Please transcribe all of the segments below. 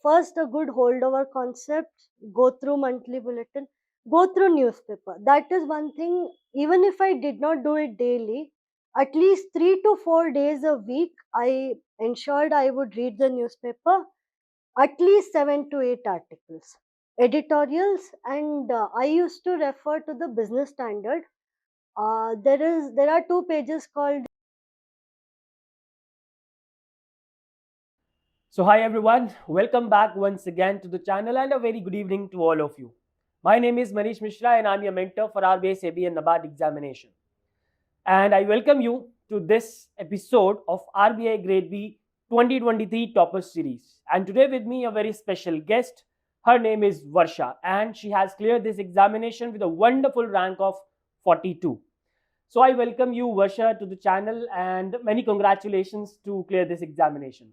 first a good holdover concept, go through monthly bulletin, go through newspaper. That is one thing. Even if I did not do it daily, at least 3 to 4 days a week, I ensured I would read the newspaper, at least 7 to 8 articles, editorials, and I used to refer to the Business Standard. There are two pages called. So, hi everyone, welcome back once again to the channel and a very good evening to all of you. My name is Manish Mishra and I'm your mentor for RBI AB and NABARD examination. And I welcome you to this episode of RBI Grade B 2023 Toppers Series. And today with me a very special guest. Her name is Varsha and she has cleared this examination with a wonderful rank of 42. So I welcome you, Varsha, to the channel and many congratulations to clear this examination.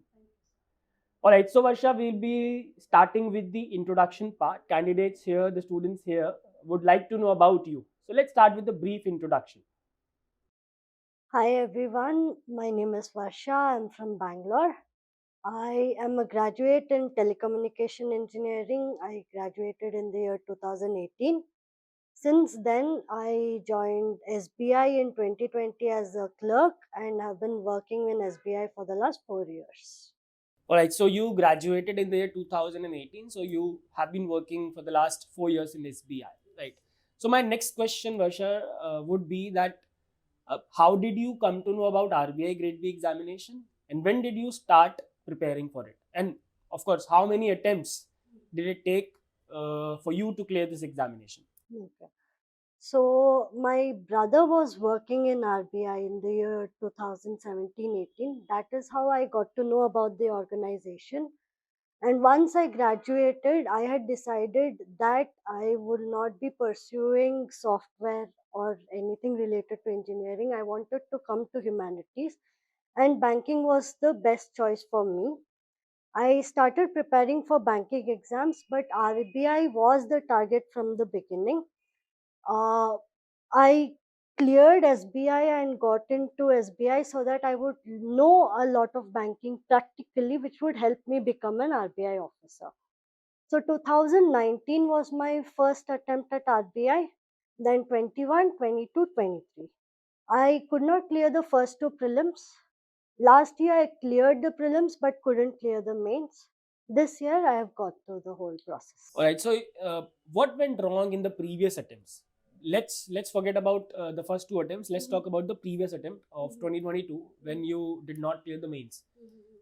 All right, so Varsha, we'll be starting with the introduction part. Candidates here, the students here would like to know about you. So let's start with the brief introduction. Hi everyone, my name is Varsha. I'm from Bangalore. I am a graduate in telecommunication engineering. I graduated in the year 2018. Since then, I joined SBI in 2020 as a clerk and have been working in SBI for the last 4 years. All right, so you graduated in the year 2018. So you have been working for the last 4 years in SBI, right? So my next question, Varsha, would be that how did you come to know about RBI Grade B examination and when did you start preparing for it? And of course, how many attempts did it take for you to clear this examination? Okay. So my brother was working in RBI in the year 2017-18. That is how I got to know about the organization. And once I graduated, I had decided that I would not be pursuing software or anything related to engineering. I wanted to come to humanities, and banking was the best choice for me. I started preparing for banking exams, but RBI was the target from the beginning. uh, I cleared SBI and got into SBI so that I would know a lot of banking practically, which would help me become an RBI officer. So 2019 was my first attempt at RBI, then 21, 22, 23. I could not clear the first two prelims. Last year I cleared the prelims but couldn't clear the mains. This year I have got through the whole process. All right. So, what went wrong in the previous attempts? Let's forget about the first two attempts. Let's talk about the previous attempt of 2022 when you did not clear the mains.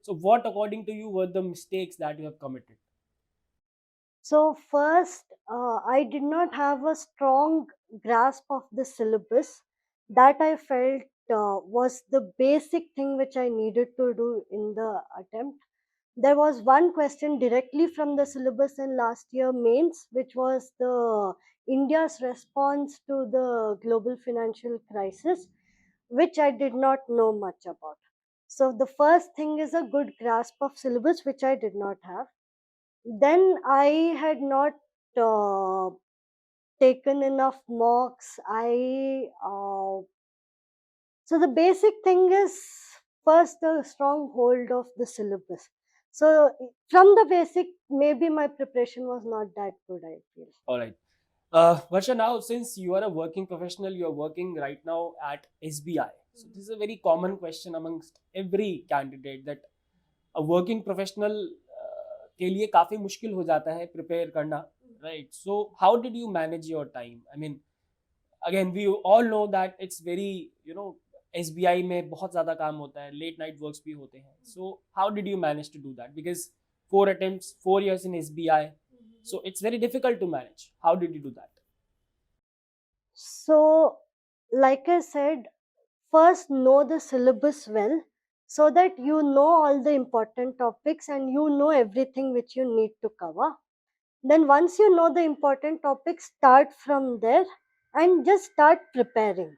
So, what according to you were the mistakes that you have committed? So, first, I did not have a strong grasp of the syllabus. That I felt was the basic thing which I needed to do in the attempt. There was one question directly from the syllabus in last year mains, which was the India's response to the global financial crisis, which I did not know much about. So the first thing is a good grasp of syllabus, which I did not have. Then I had not uh, taken enough mocks. So the basic thing is first the strong hold of the syllabus. So from the basic, maybe my preparation was not that good, I feel. All right. Varsha, now since you are a working professional, you are working right now at SBI. So this is a very common question amongst every candidate that a working professional के लिए काफी मुश्किल हो जाता है prepare करना, right? So how did you manage your time? I mean, again we all know that it's very SBI में बहुत ज़्यादा काम होता है, late night works भी होते हैं. So how did you manage to do that? Because 4 attempts, 4 years in SBI, so it's very difficult to manage. How did you do that? So, like I said, first know the syllabus well so that you know all the important topics and you know everything which you need to cover. Then, once you know the important topics, start from there and just start preparing.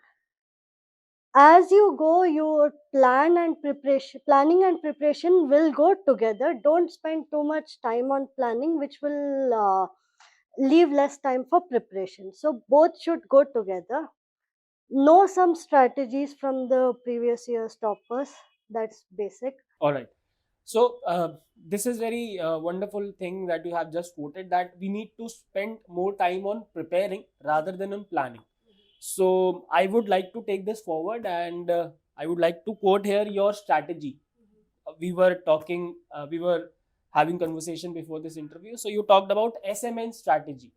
As you go, your planning and preparation will go together. Don't spend too much time on planning, which will leave less time for preparation. So, both should go together. Know some strategies from the previous year's toppers. That's basic. All right. So this is very wonderful thing that you have just quoted, that we need to spend more time on preparing rather than on planning. So I would like to take this forward, and I would like to quote here your strategy. We were having conversation before this interview. So you talked about SMN strategy,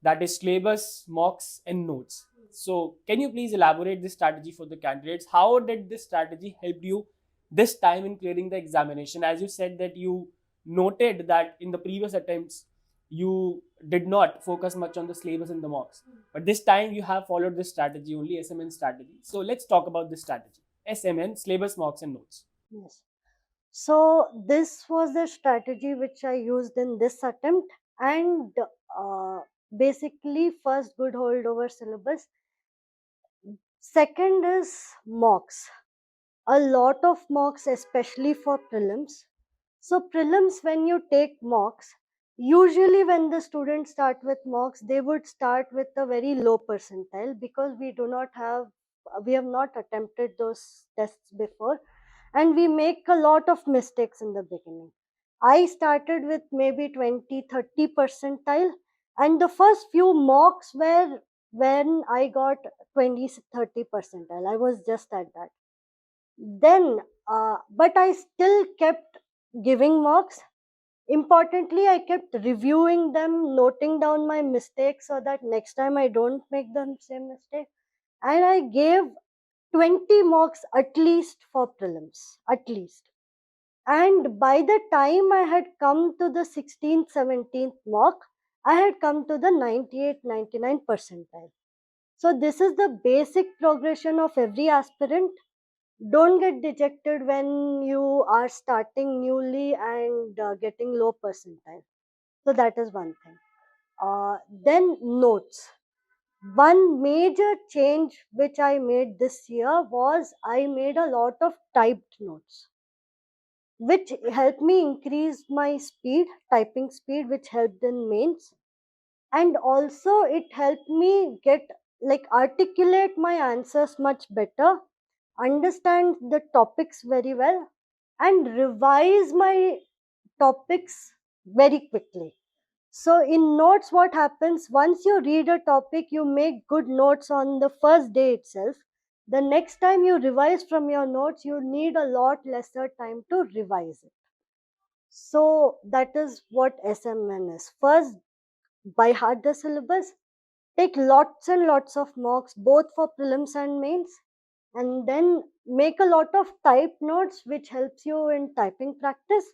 that is syllabus, mocks, and notes. So, can you please elaborate this strategy for the candidates? How did this strategy help you this time in clearing the examination? As you said that you noted that in the previous attempts you did not focus much on the syllabus and the mocks, but this time you have followed this strategy only, SMN strategy. So, let's talk about this strategy: SMN, syllabus, mocks, and notes. Yes. So this was the strategy which I used in this attempt, and uh, basically first good hold over syllabus. Second is mocks. A lot of mocks, especially for prelims. So prelims, when you take mocks, usually when the students start with mocks, they would start with a very low percentile, because we have not attempted those tests before, and we make a lot of mistakes in the beginning. I started with maybe 20-30 percentile, and the first few mocks were when I got 20-30 percentile. I was just at that. Then, but I still kept giving mocks. Importantly, I kept reviewing them, noting down my mistakes so that next time I don't make the same mistake. And I gave 20 mocks at least for prelims, at least. And by the time I had come to the 16th, 17th mock, I had come to the 98, 99 percentile. So, this is the basic progression of every aspirant. Don't get dejected when you are starting newly and getting low percentile. So, that is one thing. Then, notes. One major change which I made this year was I made a lot of typed notes, which helped me increase my speed, typing speed, which helped in mains. And also it helped me get, like, articulate my answers much better, understand the topics very well, and revise my topics very quickly. So in notes, what happens, once you read a topic, you make good notes on the first day itself. The next time you revise from your notes, you need a lot lesser time to revise it. So that is what SMN is. First, by heart the syllabus, take lots and lots of mocks, both for prelims and mains, and then make a lot of type notes, which helps you in typing practice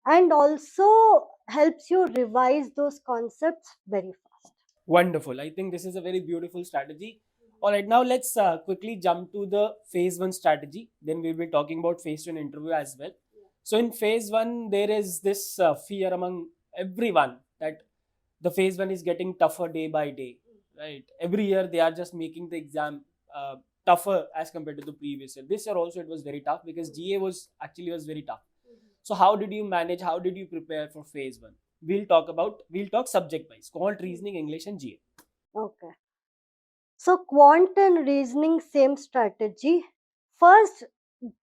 and also helps you revise those concepts very fast. Wonderful. I think this is a very beautiful strategy. All right, now let's quickly jump to the phase one strategy. Then we'll be talking about phase two in interview as well. So, in phase one, there is this fear among everyone that the phase one is getting tougher day by day, right? Every year they are just making the exam tougher as compared to the previous year. This year also it was very tough because GA was very tough. So, how did you manage? How did you prepare for phase one? We'll talk subject wise: quant, reasoning, English, and GA. Okay. So quant and reasoning, same strategy. First,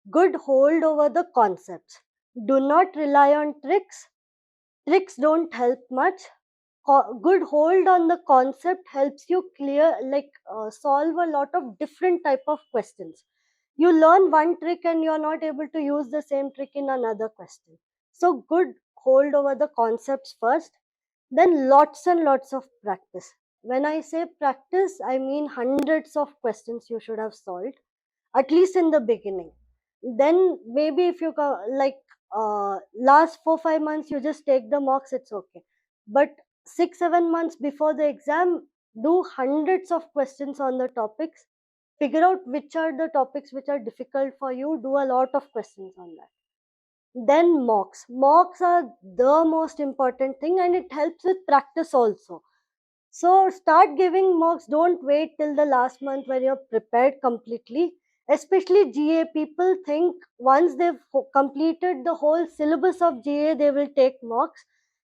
good hold over the concepts. Do not rely on tricks. Tricks don't help much. Good hold on the concept helps you solve a lot of different type of questions. You learn one trick and you're not able to use the same trick in another question. So good hold over the concepts first, then lots and lots of practice. When I say practice, I mean hundreds of questions you should have solved, at least in the beginning. Then maybe if you last 4-5 months you just take the mocks, it's okay. But 6-7 months before the exam, do hundreds of questions on the topics. Figure out which are the topics which are difficult for you. Do a lot of questions on that. Then mocks. Mocks are the most important thing, and it helps with practice also. So start giving mocks. Don't wait till the last month when you're prepared completely. Especially GA, people think once they've completed the whole syllabus of GA, they will take mocks.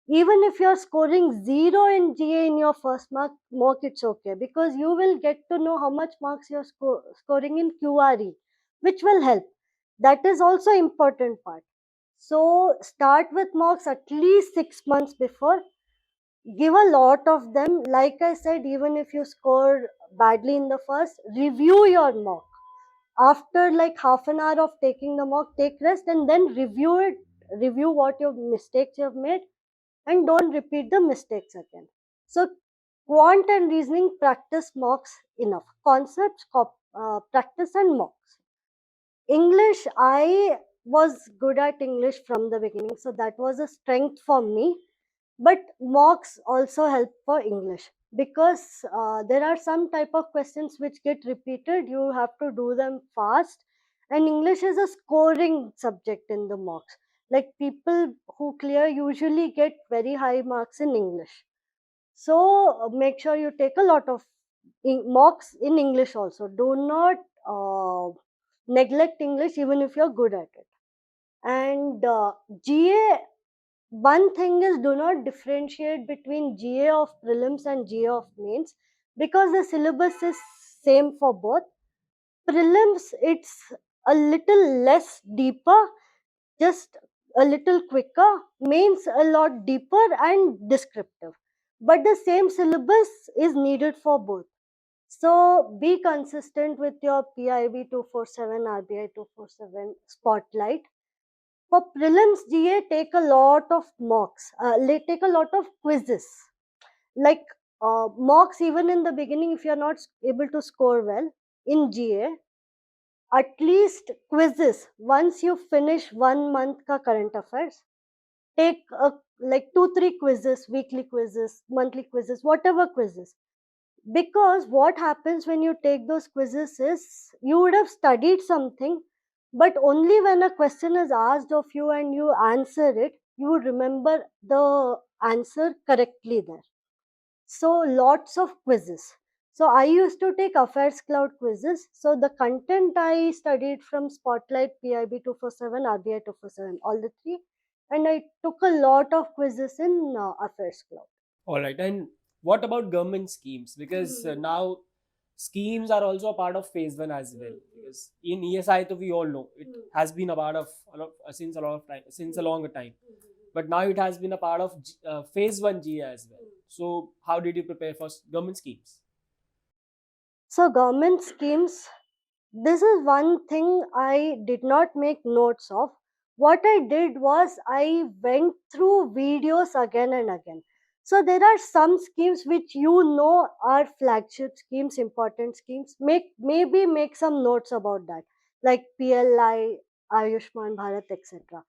Even if you're scoring zero in GA in your first mock, it's okay, because you will get to know how much marks you're scoring in QRE, which will help. That is also important part. So start with mocks at least 6 months before. Give a lot of them. Like I said, even if you score badly in the first, review your mock. After like half an hour of taking the mock, take rest and then review it. Review what your mistakes you have made, and don't repeat the mistakes again. So quant and reasoning, practice mocks enough. Concepts, practice and mocks. English, I was good at English from the beginning, so that was a strength for me. But mocks also help for English, because there are some type of questions which get repeated. You have to do them fast, and English is a scoring subject in the mocks. Like people who clear usually get very high marks in English. So make sure you take a lot of mocks in English also. Do not uh, neglect English even if you're good at it. And GA, one thing is, do not differentiate between GA of prelims and GA of mains, because the syllabus is same for both. Prelims, it's a little less deeper, just a little quicker. Mains a lot deeper and descriptive. But the same syllabus is needed for both. So be consistent with your PIB 247, RBI 247 spotlight. For prelims GA, take a lot of mocks. Take a lot of quizzes. Like mocks, even in the beginning, if you're not able to score well in GA, at least quizzes. Once you finish 1 month ka current affairs, take like 2 3 quizzes, weekly quizzes, monthly quizzes, whatever quizzes. Because what happens when you take those quizzes is, you would have studied something, but only when a question is asked of you and you answer it, you would remember the answer correctly there. So lots of quizzes. So I used to take affairs cloud quizzes. So the content I studied from spotlight, PIB 247, RBI 247, all the three. And I took a lot of quizzes in affairs cloud. All right. And what about government schemes? Because now schemes are also a part of phase one as well. Because in ESI, we all know it has been a part of since a lot of time, since a longer time. But now it has been a part of phase one GA as well. So how did you prepare for government schemes? So government schemes, this is one thing I did not make notes of. What I did was I went through videos again and again. So there are some schemes which you know are flagship schemes, important schemes. Maybe make some notes about that, like PLI, Ayushman Bharat, etc.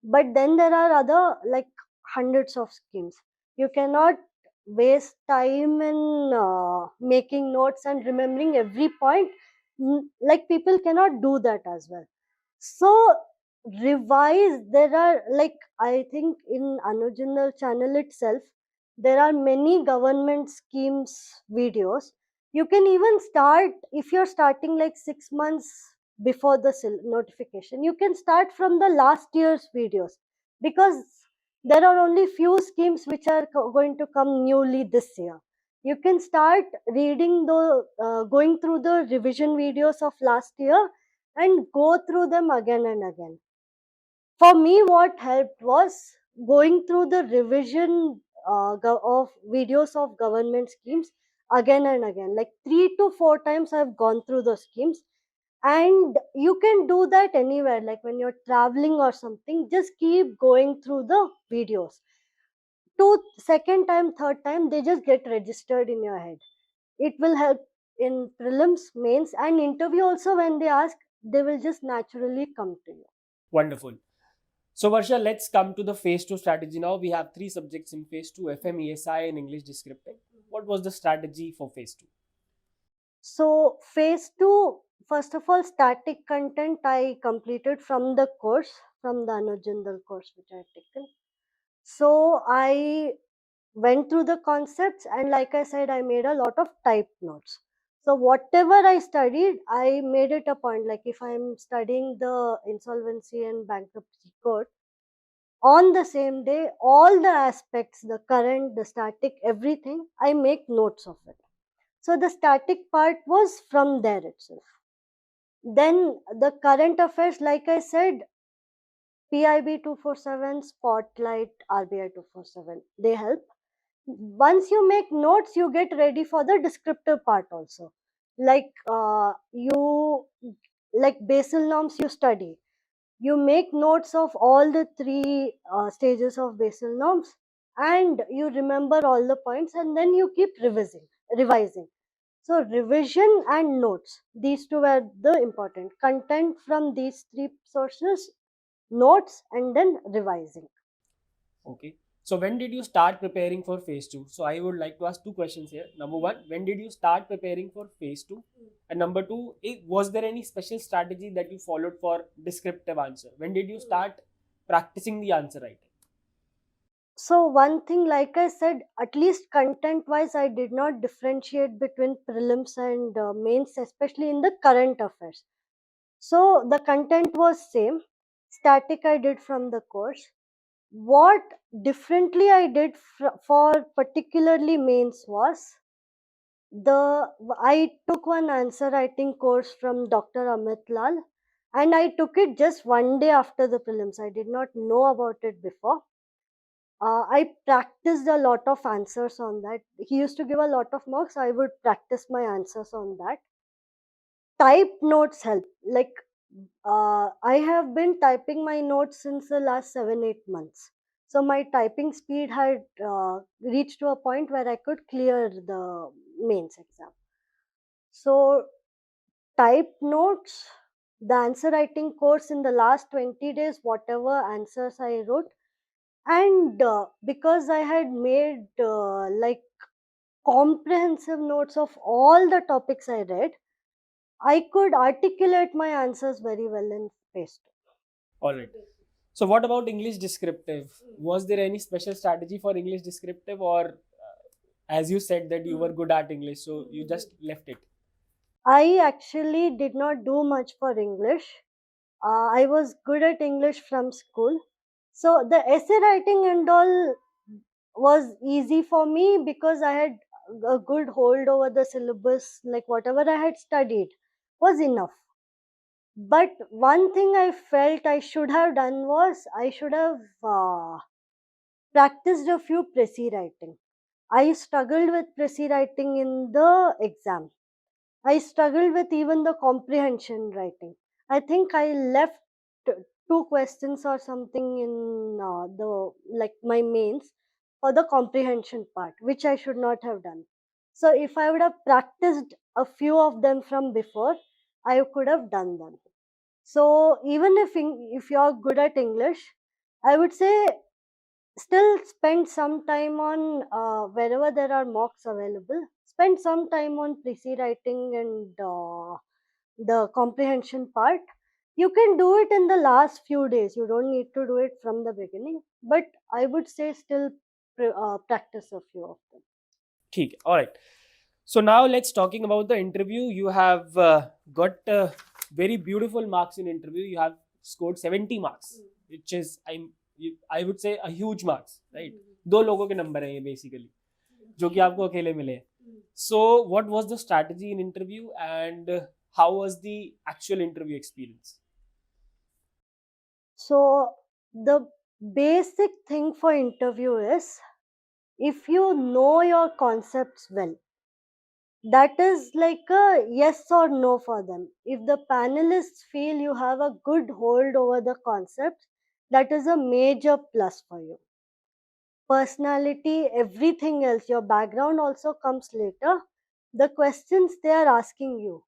But then there are other like hundreds of schemes. You cannot waste time in making notes and remembering every point. Like people cannot do that as well. So revise. There are like, I think in Anuj channel itself, there are many government schemes videos. You can even start, if you're starting like 6 months before the notification, you can start from the last year's videos, because there are only few schemes which are going to come newly this year. You can start reading the going through the revision videos of last year and go through them again and again. For me, what helped was going through the revision of videos of government schemes again and again. Like 3 to 4 times I've gone through those schemes. And you can do that anywhere, like when you're traveling or something, just keep going through the videos. To second time, third time, they just get registered in your head. It will help in prelims, mains, and interview also. When they ask, they will just naturally come to you. Wonderful. So Varsha, let's come to the phase two strategy now. We have three subjects in phase two: FM, ESI, and English descriptive. What was the strategy for phase two? So phase two, first of all, static content I completed from the course, from the Anuj Jindal course which I had taken. So I went through the concepts, and like I said, I made a lot of type notes. So whatever I studied, I made it a point. Like if I'm studying the insolvency and bankruptcy code, on the same day, all the aspects, the current, the static, everything, I make notes of it. So the static part was from there itself. Then the current affairs, like I said, PIB 247, Spotlight, RBI 247. They help. Once you make notes, you get ready for the descriptive part also. Like like basal norms you study. You make notes of all the three stages of basal norms, and you remember all the points, and then you keep revising. So revision and notes, these two were the important content from these three sources, notes and then revising. Okay. So when did you start preparing for phase two? So I would like to ask two questions here. Number one, when did you start preparing for phase two? And number two, was there any special strategy that you followed for descriptive answer? When did you start practicing the answer writing? So one thing, like I said, at least content wise, I did not differentiate between prelims and mains, especially in the current affairs. So the content was same. Static I did from the course. What differently I did for particularly mains was the I took one answer writing course from Dr. Amit Lal, and I took it just one day after the prelims. I did not know about it before. I practiced a lot of answers on that. He used to give a lot of marks. I would practice my answers on that. Type notes help. Like I have been typing my notes since the last 7 8 months. So my typing speed had reached to a point where I could clear the mains exam. So type notes, the answer writing course in the last 20 days, whatever answers I wrote, and because I had made like comprehensive notes of all the topics I read, I could articulate my answers very well in paste. All right. So what about English descriptive? Was there any special strategy for English descriptive, or as you said that you were good at English, so you just left it? I actually did not do much for English. I was good at English from school. So the essay writing and all was easy for me because I had a good hold over the syllabus, like whatever I had studied was enough. But one thing I felt I should have done was I should have practiced a few précis writing. I struggled with précis writing in the exam. I struggled with even the comprehension writing. I think I left two questions or something in the like my mains for the comprehension part, which I should not have done. So if I would have practiced a few of them from before, I could have done them. So even if you're good at English, I would say still spend some time on wherever there are mocks available. Spend some time on pre writing and the comprehension part. You can do it in the last few days. You don't need to do it from the beginning. But I would say still practice a few of them. ठीक है. All right. So now let's talking about the interview. You have got very beautiful marks in interview. You have scored 70 marks, which is I would say a huge marks, right? दो लोगों के number हैं ये basically, जो कि आपको अकेले मिले हैं. So what was the strategy in interview, and how was the actual interview experience? So the basic thing for interview is if you know your concepts well, that is like a yes or no for them. If the panelists feel you have a good hold over the concepts, that is a major plus for you. Personality, everything else, your background also comes later. The questions they are asking you,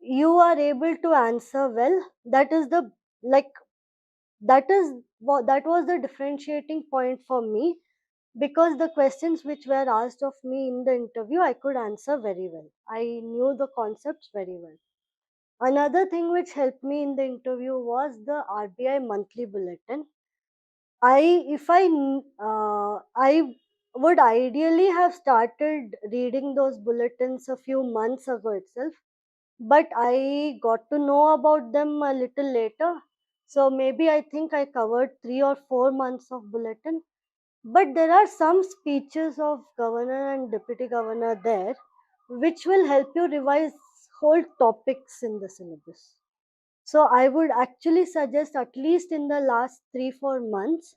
you are able to answer well. That is the like that is what that was the differentiating point for me, because the questions which were asked of me in the interview I could answer very well. I knew the concepts very well. Another thing which helped me in the interview was the RBI monthly bulletin. I would ideally have started reading those bulletins a few months ago itself, but I got to know about them a little later. So maybe I think I covered 3 or 4 months of bulletin. But there are some speeches of governor and deputy governor there which will help you revise whole topics in the syllabus. So I would actually suggest, at least in the last 3 4 months,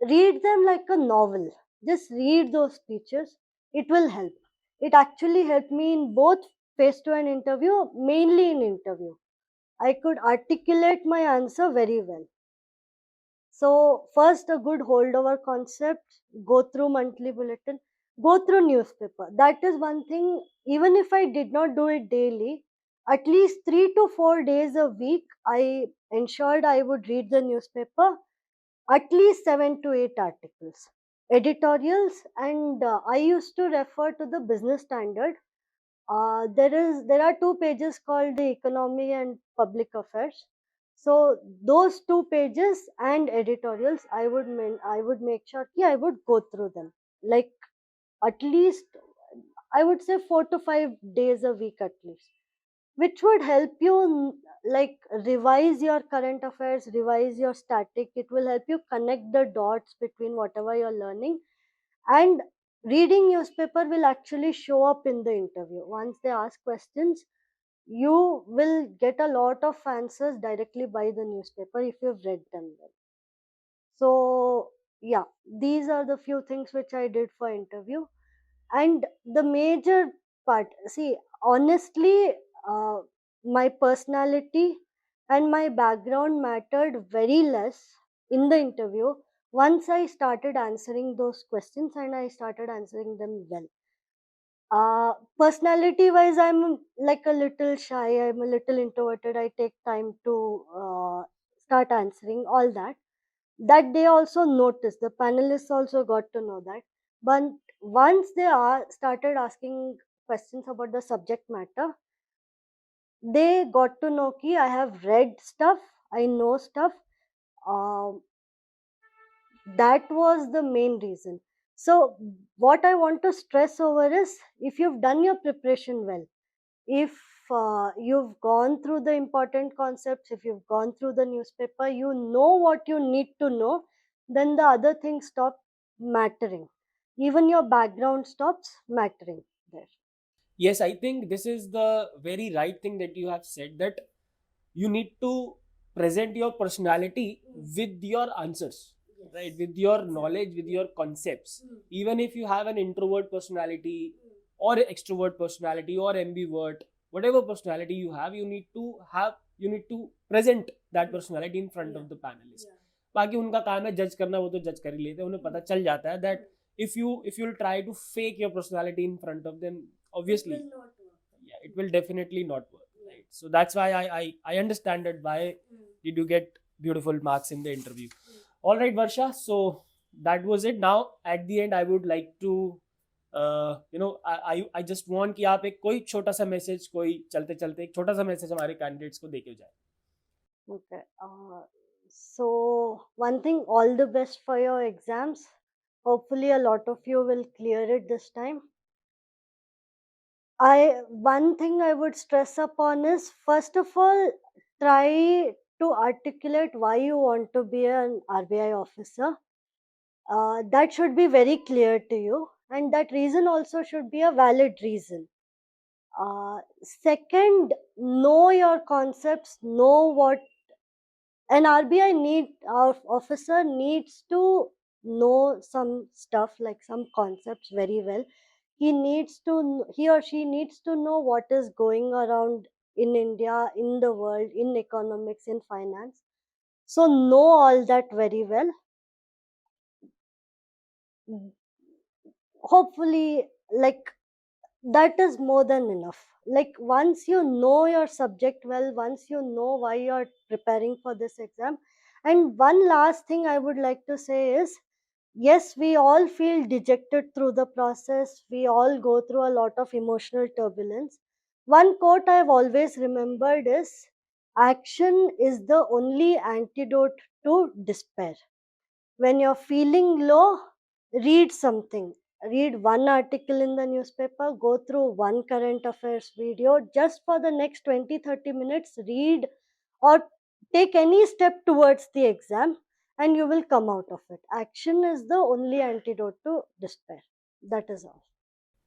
read them like a novel. Just read those speeches. It will help. It actually helped me in both face to an interview, mainly in interview. I could articulate my answer very well. So first, a good holdover concept, go through monthly bulletin, go through newspaper. That is one thing. Even if I did not do it daily, at least 3 to 4 days a week, I ensured I would read the newspaper, at least 7 to 8 articles, editorials, and I used to refer to the business standard. There are two pages called the economy and public affairs. So those two pages and editorials, I would make sure I would go through them, like at least, I would say 4 to 5 days a week at least, which would help you like revise your current affairs, revise your static. It will help you connect the dots between whatever you're learning. And reading newspaper will actually show up in the interview. Once they ask questions, you will get a lot of answers directly by the newspaper if you've read them well. So yeah, these are the few things which I did for interview. And the major part, see, honestly, uh, my personality and my background mattered very less in the interview once I started answering those questions and I started answering them well. Personality wise, I'm like a little shy, I'm a little introverted, I take time to start answering all that. That they also noticed, the panelists also got to know that. But once they are started asking questions about the subject matter, they got to know ki I have read stuff, I know stuff. um, that was the main reason. So what I want to stress over is, if you've done your preparation well, if you've gone through the important concepts, if you've gone through the newspaper, you know what you need to know, then the other things stop mattering. Even your background stops mattering there. Yes, I think this is the very right thing that you have said, that you need to present your personality with your answers, right? With your knowledge, with your concepts. Even if you have an introvert personality or extrovert personality or ambivert, whatever personality you need to present that personality in front of the panelists. बाकी उनका काम है जज करना, वो तो जज कर ही लेते हैं, उन्हें पता चल जाता है that if you'll try to fake your personality in front of them, obviously, yeah, it will definitely not work, right? So that's why I understand that why did you get beautiful marks in the interview. All right, Varsha, so that was it. Now at the end I would like to I just want कि आप एक कोई छोटा सा message, कोई चलते चलते एक छोटा सा मैसेज हमारे कैंडिडेट्स को देके जाए. Okay. So one thing, all the best for your exams. Hopefully a lot of you will clear it this time. One thing I would stress upon is, first of all, try to articulate why you want to be an RBI officer. That should be very clear to you, and that reason also should be a valid reason. Second, know your concepts, know what an RBI officer needs to know some stuff, like some concepts very well. He or she needs to know what is going around in India, in the world, in economics, in finance. So know all that very well. Hopefully, like, that is more than enough. Like, once you know your subject well, once you know why you're preparing for this exam. And one last thing I would like to say is, yes, we all feel dejected through the process, we all go through a lot of emotional turbulence. One quote I've always remembered is, action is the only antidote to despair. When you're feeling low, read something. Read one article in the newspaper, go through one current affairs video. Just for the next 20 30 minutes, read or take any step towards the exam, and you will come out of it. Action is the only antidote to despair. That is all.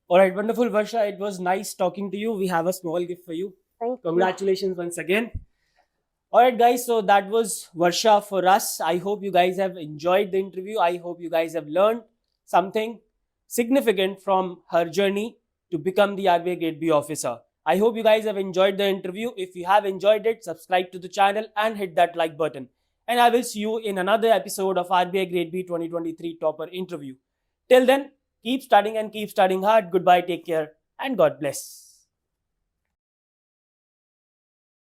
All right, wonderful, Varsha. It was nice talking to you. We have a small gift for you. Thank you. Congratulations once again. All right, guys. So that was Varsha for us. I hope you guys have enjoyed the interview. I hope you guys have learned something significant from her journey to become the RBI Grade B officer. I hope you guys have enjoyed the interview. If you have enjoyed it, subscribe to the channel and hit that like button. And I will see you in another episode of RBI Grade B 2023 Topper Interview. Till then, keep studying and keep studying hard. Goodbye, take care, and God bless.